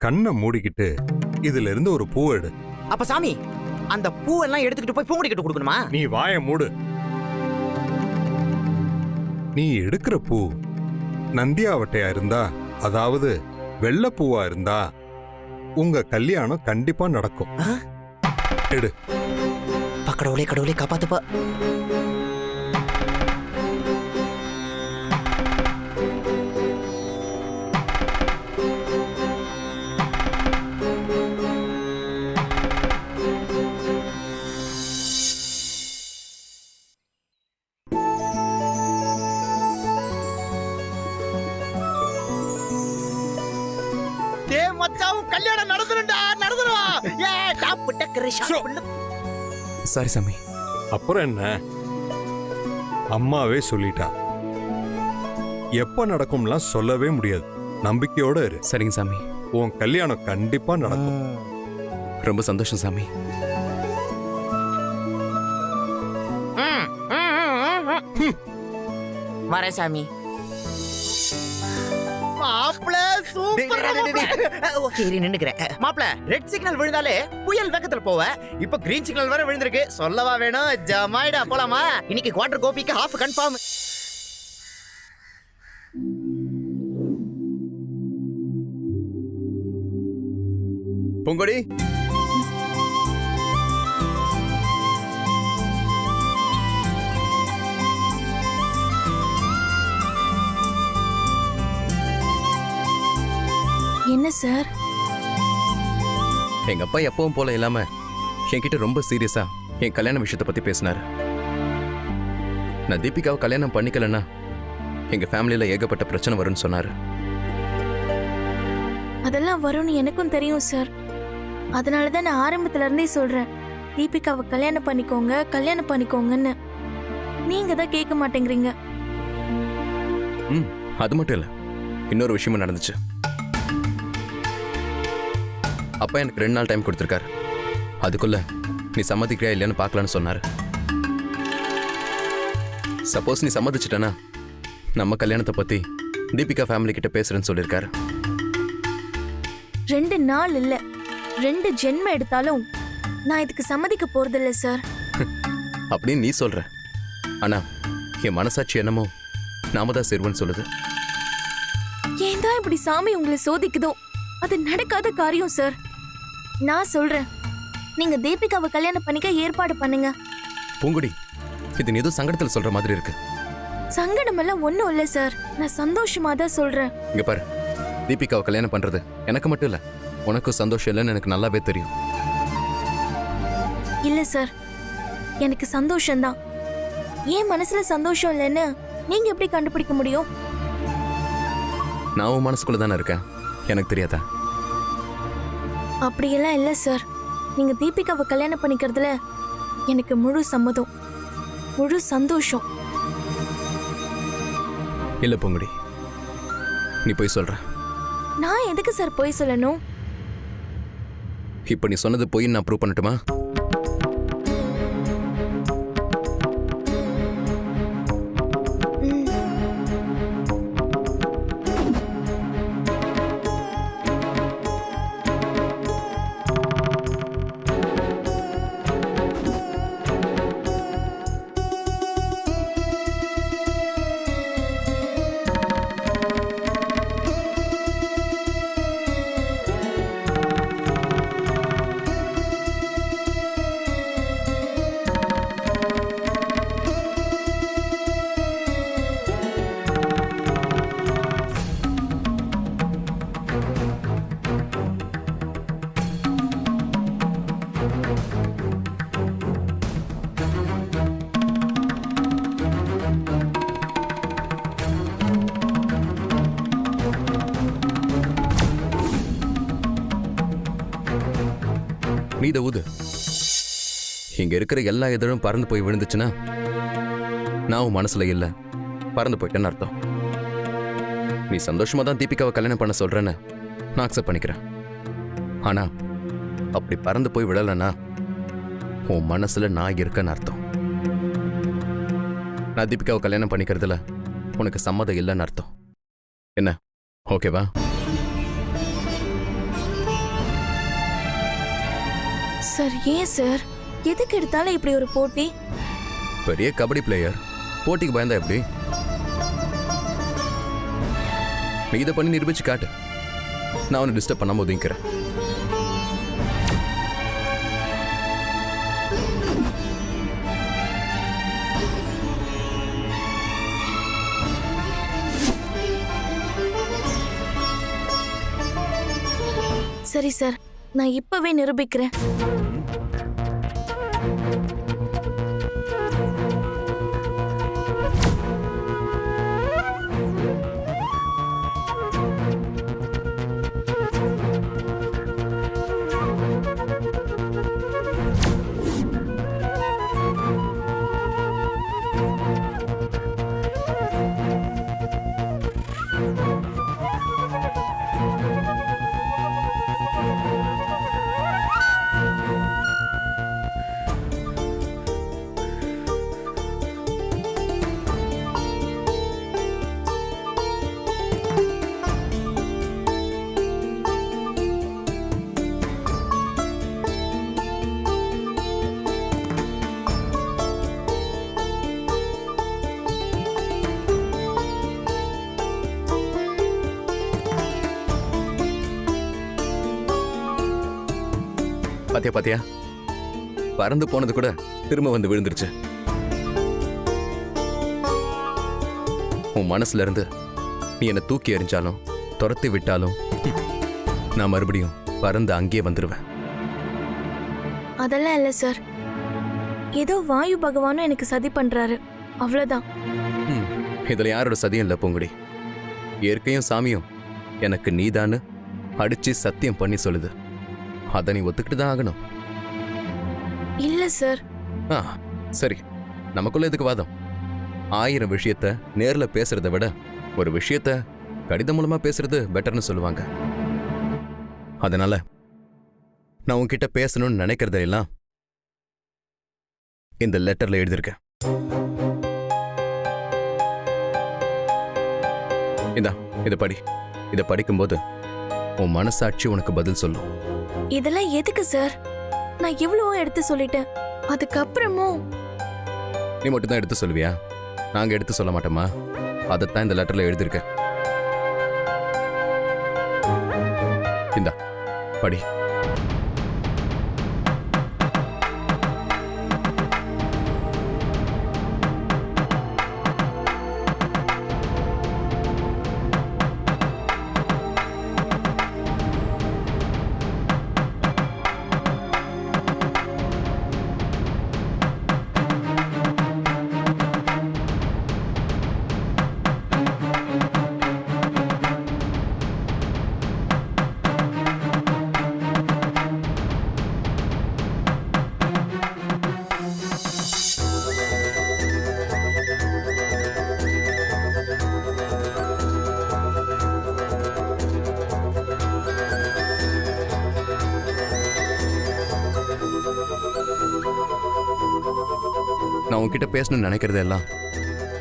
கண்ணை மூடிக்கிட்டு இதுல இருந்து ஒரு பூ எடு. அப்ப சாமி அந்த பூவெல்லாம் எடுத்துக்கிட்டு போய் பூங்குடி கிட்ட கொடுக்கணுமா? நீ வாயை மூடு. நீ எடுக்கிற பூ நந்தியாவட்டையா இருந்தா, அதாவது வெள்ளைப்பூவா இருந்தா உங்க கல்யாணம் கண்டிப்பா நடக்கும். எடு. கடவுளே கடவுளே காப்பாத்துப்பா. மச்சாவும் கல்யாணம் நடந்துருண்டா, நடந்துருவா. ஏ டாப் டக்கரே ஷாப். சாரி சாமி. அப்புறம் என்ன, அம்மாவே சொல்லிட்டா. எப்ப நடக்கும்லாம் சொல்லவே முடியாது. நம்பிக்கையோட இரு. சரிங்க சாமி. உன் கல்யாணம் கண்டிப்பா நடக்கும். ரொம்ப சந்தோஷம் சாமி. வரேன் சாமி. மாப்ள சூப்பர். ஓகே நின்னுக்கிறேன். மாப்ள ரெட் சிக்னல் விழுந்தாலே புயல் வேகத்துல போவ. இப்போ கிரீன் சிக்னல் வர விழுந்திருக்கு. சொல்லவா வேணும்? ஜமாயிடா போலாமா? இன்னைக்கு குவார்டர் கோபிக்கு ஹாஃப் கன்ஃபார்ம். பொங்கடி என்ன சார்? எங்க அப்பா எப்பவும் போல இல்லாம என்கிட்ட ரொம்ப சீரியஸா என் கல்யாண விஷயத்தை பத்தி பேசினாரு. நான் தீபிகாவை கல்யாணம் பண்ணிக்கலன்னா எங்க ஃபேமிலியில ஏகப்பட்ட பிரச்சனை வரும்னு சொன்னாரு. அதெல்லாம் வரும்னு எனக்கும் தெரியும் சார். அதனாலதான் நான் ஆரம்பத்துல இருந்தே சொல்றேன், தீபிகாவை கல்யாணம் பண்ணிக்கோங்கன்னு. நீங்க தான் கேட்க மாட்டேங்கிறீங்க. அது மட்டும் இல்ல, இன்னொரு விஷயமும் நடந்துச்சு. அப்பா எனக்கு 2 நாள் டைம் கொடுத்துருக்காரு. அதுக்குள்ள நீ சம்மதிக்கிறியா இல்லையான்னு பார்க்கலான்னு சொன்னாரு. சப்போஸ் நீ சம்மதிச்சிட்டனா நம்ம கல்யாணத்தை பத்தி தீபிகா ஃபேமிலி கிட்ட பேசுறேன்னு சொல்லியிருக்காரு. 2 நாள் இல்ல, 2 ஜென்மம் எடுத்தாலும் நான் இதுக்கு சம்மதிக்க போறதில்ல சார். அப்படின்னு நீ சொல்ற, ஆனா என் மனசாட்சி என்னமோ நாம தான் சேருவன்னு சொல்லுது. ஏன் தான் இப்படி சாமி உங்களை சோதிக்குதோ? அது நடக்காத காரியம் சார். நான் சொல்றேன், நீங்க தீபிகாவை கல்யாணம் பண்ணிக்க ஏற்பாடு பண்ணுங்க. பூங்குடி, இது நீ ஏதோ சங்கடத்துல சொல்ற மாதிரி இருக்கு. சங்கடம் எல்லாம் ஒண்ணும் இல்ல சார், நான் சந்தோஷமா தான் சொல்றேன். இங்க பாரு, தீபிகாவை கல்யாணம் பண்றது எனக்கு மட்டும் இல்ல, உனக்கும் சந்தோஷம் இல்லைன்னு எனக்கு நல்லாவே தெரியும். இல்ல சார், எனக்கு சந்தோஷம்தான். ஏன் மனசுல சந்தோஷம் இல்லைன்னு நீங்க எப்படி கண்டுபிடிக்க முடியும்? நான் உன் மனசுக்குள்ள தானே இருக்கேன், எனக்கு தெரியாதா? அப்படியெல்லாம் இல்ல சார். நீங்க தீபிகாவை கல்யாணம் பண்ணிக்கிறதுல எனக்கு முழு சம்மதம், முழு சந்தோஷம். இல்ல பூங்குடி, நீ போய் சொல்ற. நான் எதுக்கு சார் போய் சொல்லணும்? இப்ப நீ சொன்னது போய் நான் ப்ரூவ் பண்ணட்டுமா? நீ இதை ஊது. இங்க இருக்கிற எல்லா இதழும் பறந்து போய் விழுந்துச்சுன்னா நான் உன் மனசுல இல்ல, பறந்து போயிட்டேன்னு அர்த்தம். நீ சந்தோஷமா தான் தீபிகாவை கல்யாணம் பண்ண சொல்றேன்னு நான் அக்செப்ட் பண்ணிக்கிறேன். ஆனா அப்படி பறந்து போய் விடலன்னா உன் மனசுல நான் இருக்கேன்னு அர்த்தம். நான் தீபிகாவை கல்யாணம் பண்ணிக்கிறதுல உனக்கு சம்மதம் இல்லைன்னு அர்த்தம். என்ன, ஓகேவா? சார் ஏன் சார் எதுக்கு எடுத்தாலும் இப்படி ஒரு போட்டி? பெரிய கபடி பிளேயர், போட்டிக்கு பயந்தா எப்படி? நீ இதை பண்ணி நிரூபிச்சு காட்டு. நான் உன்னை டிஸ்டர்ப் பண்ணாம ஒதுங்கிறேன். சரி சார், நான் இப்பவே நிரூபிக்கிறேன். பாத்தியா பாத்தியா, பறந்து போனது கூட திரும்ப வந்து விழுந்துருச்சு. உன் மனசுல இருந்து நீ என்னை தூக்கி எறிஞ்சாலும் துரத்தி விட்டாலும் நான் மறுபடியும் பறந்து அங்கேயே வந்துருவேன். அதெல்லாம் இல்ல சார், ஏதோ வாயு பகவானும் எனக்கு சதி பண்றாரு, அவ்வளவுதான். இதுல யாரோட சதியும் இல்ல பூங்குடி. இயற்கையும் சாமியும் எனக்கு நீதான்னு அடிச்சு சத்தியம் பண்ணி சொல்லுது. அதை நீ ஒத்துக்கிட்டு தான் ஆகணும். இல்ல சார். சரி, நமக்குள்ள எதுக்கு வாதம்? 1000 விஷயத்த நேர்ல பேசுறதை விட ஒரு விஷயத்த கடிதம் மூலமா பேசுறது பெட்டர்னு சொல்லுவாங்க. அதனால நான் உன்கிட்ட பேசணும்னு நினைக்கிறதெல்லாம் இந்த லெட்டர்ல எழுதியிருக்கேன். இந்தா, இதை படி. இதை படிக்கும்போது உன் மனசாட்சி உனக்கு பதில் சொல்லும். இதெல்லாம் எதுக்கு சார்? நான் எவ்வளவோ எடுத்து சொல்லிட்டேன், அதுக்கப்புறமும் நீ மட்டும் தான் எடுத்து சொல்லுவியா? நாங்க எடுத்து சொல்ல மாட்டோமா? அதைத்தான் இந்த லெட்டர்ல எழுதியிருக்கேன். இந்தா படி. நான் உன்கிட்ட பேசணும்னு நினைக்கிறதெல்லாம்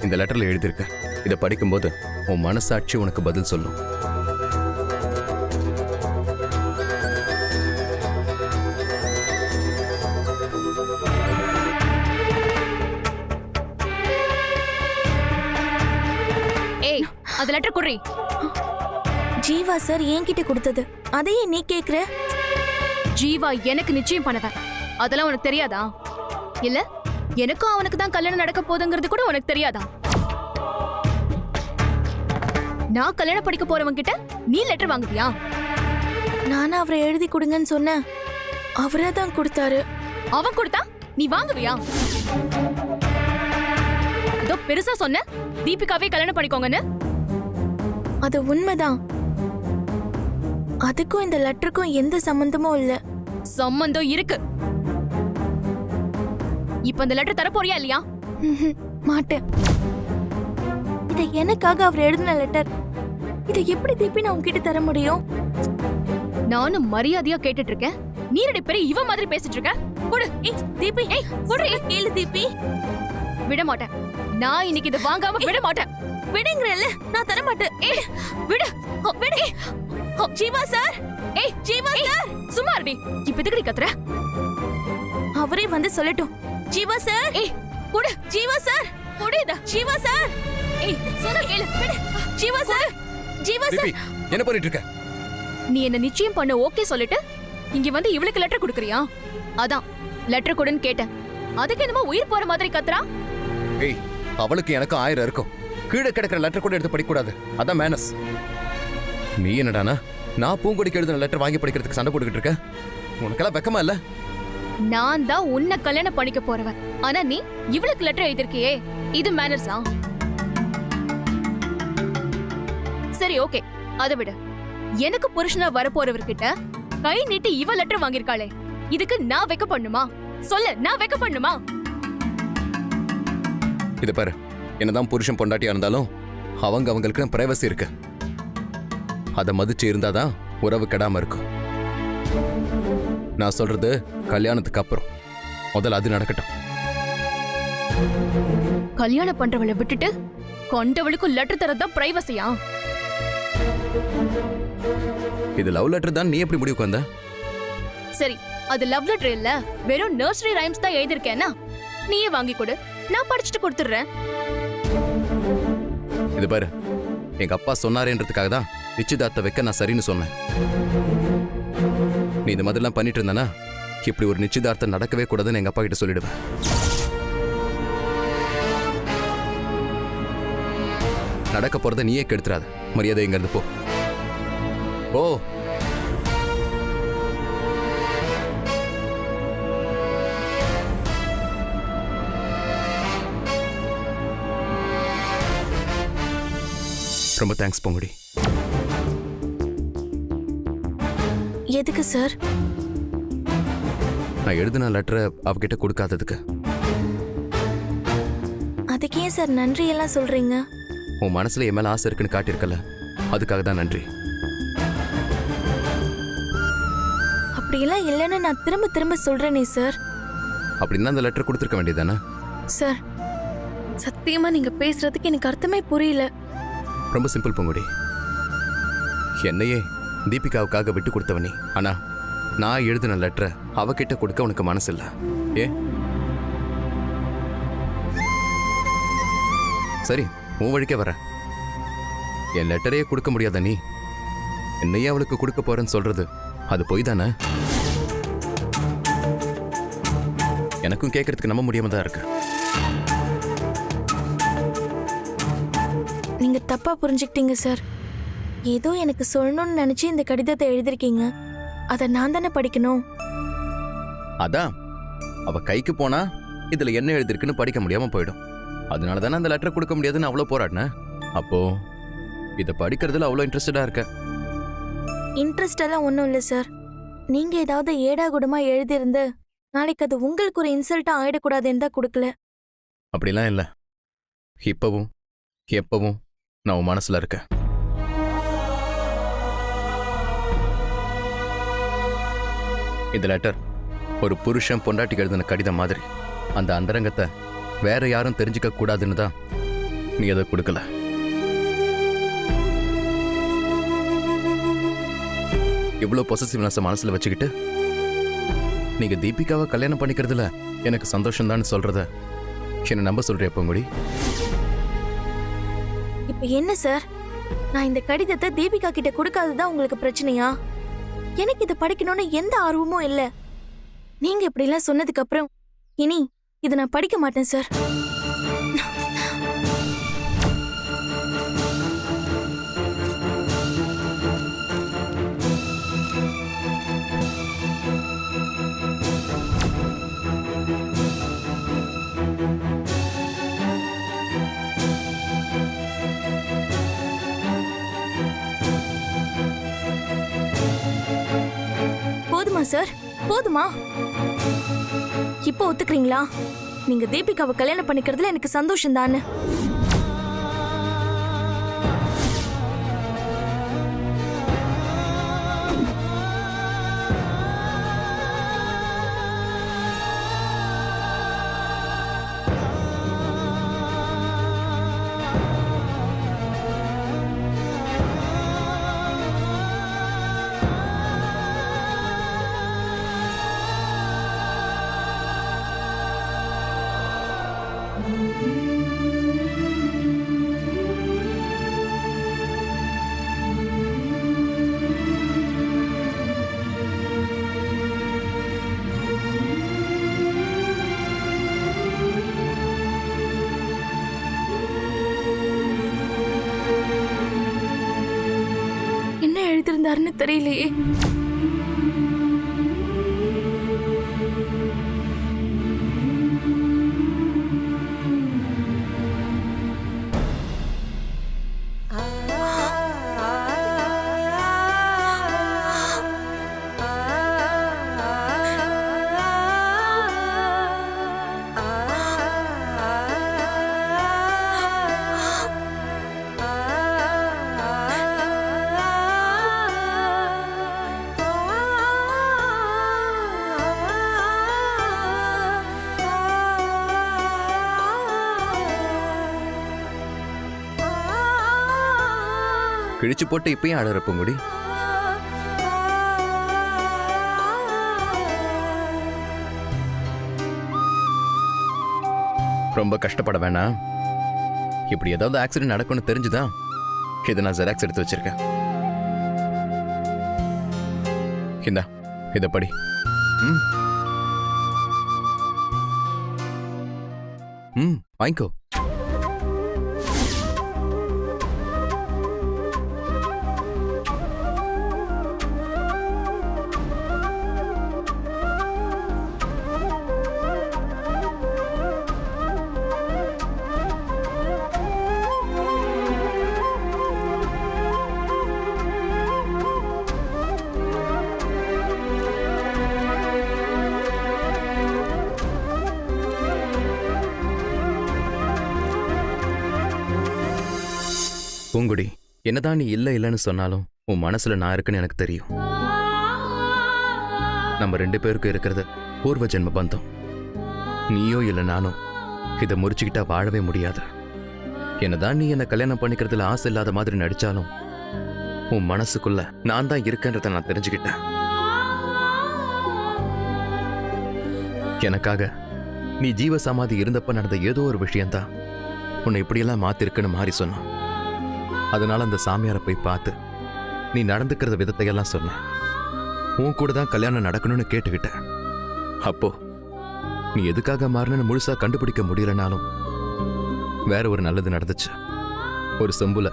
இந்த லெட்டர்ல எழுதியிருக்க. இதை படிக்கும்போது உன் மனசாட்சி உனக்கு பதில் சொல்லும். ஏய், அந்த லெட்டர் குடுறி. ஜீவா சார் என்கிட்ட கொடுத்தது, அதையே நீ கேக்குற? ஜீவா எனக்கு நிச்சயம் பண்ணுவேன், அதெல்லாம் உனக்கு தெரியாதா? இல்ல எனக்கும் அவனுக்கு தான் கல்யாணம் நடக்க போதுங்கிறது கூட உனக்கு தெரியாதா? நான் கல்யாணம் படிக்க போறவங்க கிட்ட நீ லெட்டர் வாங்குவியா? நானும் அவரை எழுதி கொடுங்கன்னு சொன்னேன், அவரே தான் கொடுத்தாரு. அவன் கொடுத்தா நீ வாங்குவியா? இதோ பெருசா சொன்ன தீபிகாவே கல்யாணம் பண்ணிக்கோங்கன்னு. அது உண்மைதான், அதுக்கும் இந்த லெட்டருக்கும் எந்த சம்பந்தமும் இல்ல. சம்பந்தம் இருக்கு. இப்ப இந்த லெட்டர் தர போறியா இல்லையா? மாட்டேன். இதை எனக்காக அவர் எழுதின லெட்டர், இதை எப்படி தீபி நான் உன்கிட்ட தர முடியும்? நானும் மரியாதையா கேட்டுட்டு இருக்கேன், நீ ரெண்டு பேரும் இவ மாதிரி பேசிட்டு இருக்க. கொடு. ஏய் தீபி, ஏய் கொடு. கேளு தீபி. விட மாட்டேன், நான் இன்னைக்கு இதை வாங்காம விட மாட்டேன். விடுங்கறல்ல, நான் தர மாட்டேன். ஏய் விடு. விடு. ஜீவா சார், ஏய் ஜீவா சார் சும்மா இருடி. இப்ப எதுக்குடி கத்துற? அவரே வந்து சொல்லட்டும். ஜீவா சார், ஏய் குடு. ஜீவா சார், குடுடா. ஜீவா சார், ஏய் சொன்னா கேளு. விடு. Jeeva sir, Jeeva sir. தீபி என்ன பண்ணிட்டு இருக்க? நீ என்ன நிச்சயம் பண்ண ஓகே சொல்லிட்டு இங்க வந்து இவளுக்கு லெட்டர் கொடுக்கறியா? அதான் லெட்டர் கொடுன்னு கேட்டேன். அதுக்கு என்னமோ உயிர் போற மாதிரி கத்துறா. ஏய் அவளுக்கு எனக்கு 1000 இருக்கும். கீழே கிடக்கிற லெட்டர் கூட எடுத்து படிக்க கூடாது. அதான் மேனஸ். நீ என்னடானா நான் பூங்கொடிக்கு எழுதின லெட்டர் வாங்கி படிக்கிறதுக்கு சண்டை போட்டுக்கிட்டு இருக்க? உனக்கெல்லாம் வெக்கமா இல்ல? நான் தான் உன்னை கல்யாணம் பண்ணிக்க போறவன். ஆனா நீ இவளுக்கு லெட்டர் எழுதிருக்கியே, இது மேனர்ஸா? சரி ஓகே, அதை விடு. எனக்கு புருஷனா வரப்போறவர்கிட்ட கை நீட்டி இவ லெட்டர் வாங்கிருக்காளே, இதுக்கு நான் வெக்க பண்ணுமா? சொல்லு, நான் வெக்க பண்ணுமா? இது பாரு, என்னதான் புருஷன் பொண்டாட்டியா இருந்தாலும் அவங்களுக்கு பிரைவசி இருக்கு. அதை மதிச்சு இருந்தாதான் உறவு கெடாம இருக்கும். நான் சொல்றது கல்யாணத்துக்கு அப்புறம். முதல்ல அது நடக்கட்டும். கல்யாணம் பண்றவளை விட்டுட்டு கொண்டவளுக்கும் லெட்டர் தரதான் பிரைவசியா? இது லவ் லெட்டர் தான். நீ எப்படி முடிவுக்கு வந்த? சரி, அது லவ் லெட்டர் இல்ல, வெறும் நர்சரி ரைம்ஸ் தான் எழுதிருக்கேன்னா நீயே வாங்கி கொடு, நான் படிச்சுட்டு கொடுத்துடுறேன். இது பாரு, எங்க அப்பா சொன்னாரேன்றதுக்காக தான் நிச்சயதார்த்த வைக்க நான் சரின்னு சொன்னேன். நீ இந்த மாதிரிலாம் பண்ணிட்டு இருந்தானா இப்படி ஒரு நிச்சயதார்த்தம் நடக்கவே கூடாதுன்னு எங்க அப்பா கிட்ட சொல்லிடுவேன். நடக்க போறத நீயே கெடுத்துறாத. மரியாதை இங்க இருந்து போ. ஓ ரொம்ப தேங்க்ஸ் பொங்குடி. எதுக்கு சார்? நான் எழுதின லெட்டரை அவகிட்ட கொடுக்காததுக்கு. அதுக்கு ஏன் சார் நன்றி எல்லாம் சொல்றீங்க? உன் மனசுல என் மேல ஆசை இருக்குன்னு காட்டியிருக்கல, அதுக்காக தான் நன்றி. அப்படியெல்லாம் இல்லைன்னு நான் திரும்ப திரும்ப சொல்றேனே சார். அப்படின்னா அந்த லெட்டர் கொடுத்துருக்க வேண்டியதானே? சார், சத்தியமா நீங்க பேசுறதுக்கு எனக்கு அர்த்தமே புரியல. ரொம்ப சிம்பிள் பொங்குடி. என்னையே தீபிகாவுக்காக விட்டு கொடுத்தவனி. ஆனா நான் எழுதின லெட்டரை அவகிட்ட கொடுக்க உனக்கு மனசு இல்ல. ஏன்? சரி, உன் வழிக்கே வர. என் லெட்டரையே கொடுக்க முடியாத நீ என்னையே அவளுக்கு கொடுக்க போறேன்னு சொல்றது அது பொய் தானே? எனக்கும் கேட்கறதுக்கு நம்ப முடியாம தான் இருக்கு. நீங்க தப்பா புரிஞ்சுக்கிட்டீங்க சார். ஏதோ எனக்கு சொல்லணும்னு நினைச்சு இந்த கடிதத்தை எழுதிருக்கீங்க. அதை நான் தானே படிக்கணும். அதான் அவ கைக்கு போனா இதுல என்ன எழுதிருக்குன்னு படிக்க முடியாம போயிடும். அதனால தானே அந்த லெட்டர் கொடுக்க முடியாதுன்னு அவ்வளோ போராடின. அப்போ இதை படிக்கிறதுல அவ்வளோ இன்ட்ரெஸ்டடா இருக்க? இன்ட்ரெஸ்ட் எல்லாம் ஒன்றும் இல்லை சார். நீங்க ஏதாவது ஏடா கூடமா எழுதியிருந்து நாளைக்கு அது உங்களுக்கு ஒரு இன்சல்ட்டா ஆயிடக்கூடாதுன்னு தான் கொடுக்கல. அப்படிலாம் இல்லை. இப்பவும் எப்பவும் நான் உன் மனசுல இருக்கேன். இந்த லெட்டர் ஒரு புருஷன் பொண்டாட்டிக்கு எழுதின கடிதம் மாதிரி. அந்த அந்தரங்கத்தை வேற யாரும் தெரிஞ்சுக்க கூடாதுன்னு தான் நீ அதை கொடுக்கல. இவ்வளோ பொசசிவ்னஸ் மனசுல வச்சுக்கிட்டு நீங்க தீபிகாவை கல்யாணம் பண்ணிக்கிறதுல எனக்கு சந்தோஷம் தான் சொல்றத என்ன நம்ப சொல்றியா பொங்குடி? இப்ப என்ன சார், நான் இந்த கடிதத்தை தீபிகா கிட்ட கொடுக்காததான் உங்களுக்கு பிரச்சனையா? எனக்கு இதை படிக்கணும்னு எந்த ஆர்வமும் இல்ல. நீங்க இப்படி எல்லாம் சொன்னதுக்கு அப்புறம் இனி இதை நான் படிக்க மாட்டேன் சார். போதுமா சார்? போதுமா? இப்போ ஒத்துக்கிறீங்களா? நீங்க தீபிகாவை கல்யாணம் பண்ணிக்கிறதுல எனக்கு சந்தோஷம் தானே? தெரியலையே. கிழிச்சு போட்டு இப்பயும் அழற பூங்குடி. ரொம்ப கஷ்டப்பட வேணாம். இப்படி ஏதாவது ஆக்சிடென்ட் நடக்கும்னு தெரிஞ்சுதான் இதை நான் ஜெராக்ஸ் எடுத்து வச்சிருக்கேன். இந்தா இத படி. வாங்கிக்கோ. பூங்குடி, என்னதான் நீ இல்லைன்னு சொன்னாலும் உன் மனசுல நான் இருக்குன்னு எனக்கு தெரியும். நம்ம 2 பேருக்கும் இருக்கிறது பூர்வ ஜென்ம பந்தம். நீயோ இல்லை நானோ இதை முறிச்சுக்கிட்டா வாழவே முடியாது. என்னதான் நீ என்ன கல்யாணம் பண்ணிக்கிறதுல ஆசை இல்லாத மாதிரி நடிச்சாலும் உன் மனசுக்குள்ள நான் தான் இருக்கேன்றத நான் தெரிஞ்சுக்கிட்டேன். எனக்காக நீ ஜீவ சமாதி இருந்தப்ப நடந்த ஏதோ ஒரு விஷயம்தான் உன்னை இப்படியெல்லாம் மாத்திருக்குன்னு மாறி சொன்னான். அதனால அந்த சாமியாரை போய் பார்த்து நீ நடந்துக்கிறத விதத்தையெல்லாம் சொன்ன. உன் கூட தான் கல்யாணம் நடக்கணும்னு கேட்டுக்கிட்டேன். அப்போ நீ எதுக்காக மாறினு முழுசா கண்டுபிடிக்க முடியலனாலும் வேற ஒரு நல்லது நடந்துச்சு. ஒரு செம்புல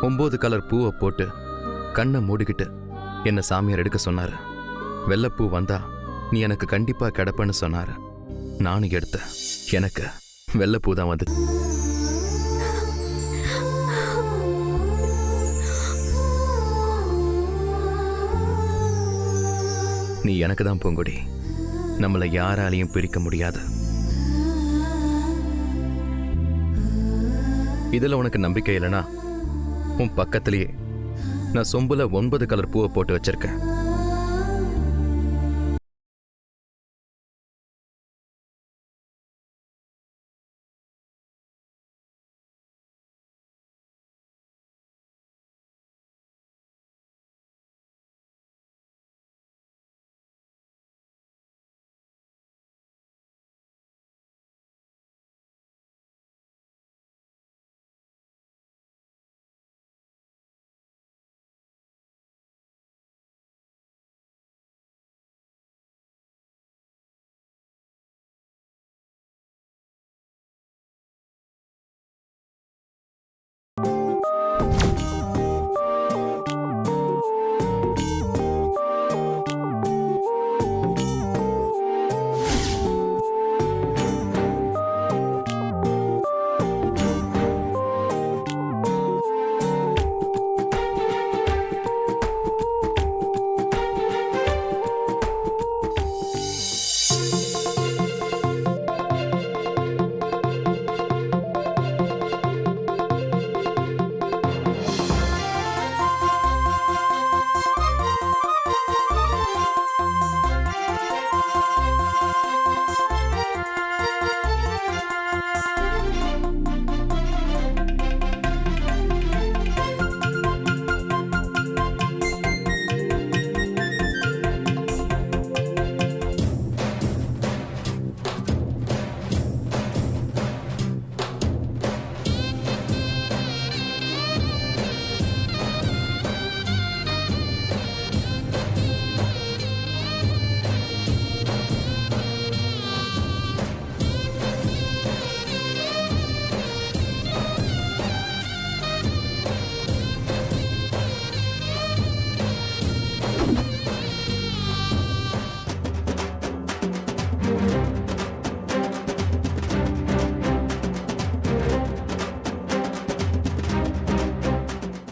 9 கலர் பூவை போட்டு கண்ணை மூடிக்கிட்டு என்ன சாமியார் எடுக்க சொன்னாரு. வெள்ளைப்பூ வந்தா நீ எனக்கு கண்டிப்பா கிடப்பன்னு சொன்னாரு. நானும் எடுத்தேன். எனக்கு வெள்ளைப்பூ தான் வந்து. நீ எனக்கு தான் பூங்குடி. நம்மளை யாராலையும் பிரிக்க முடியாது. இதுல உனக்கு நம்பிக்கை இல்லைனா உன் பக்கத்திலேயே நான் சொம்புல 9 கலர் பூவை போட்டு வச்சிருக்கேன்.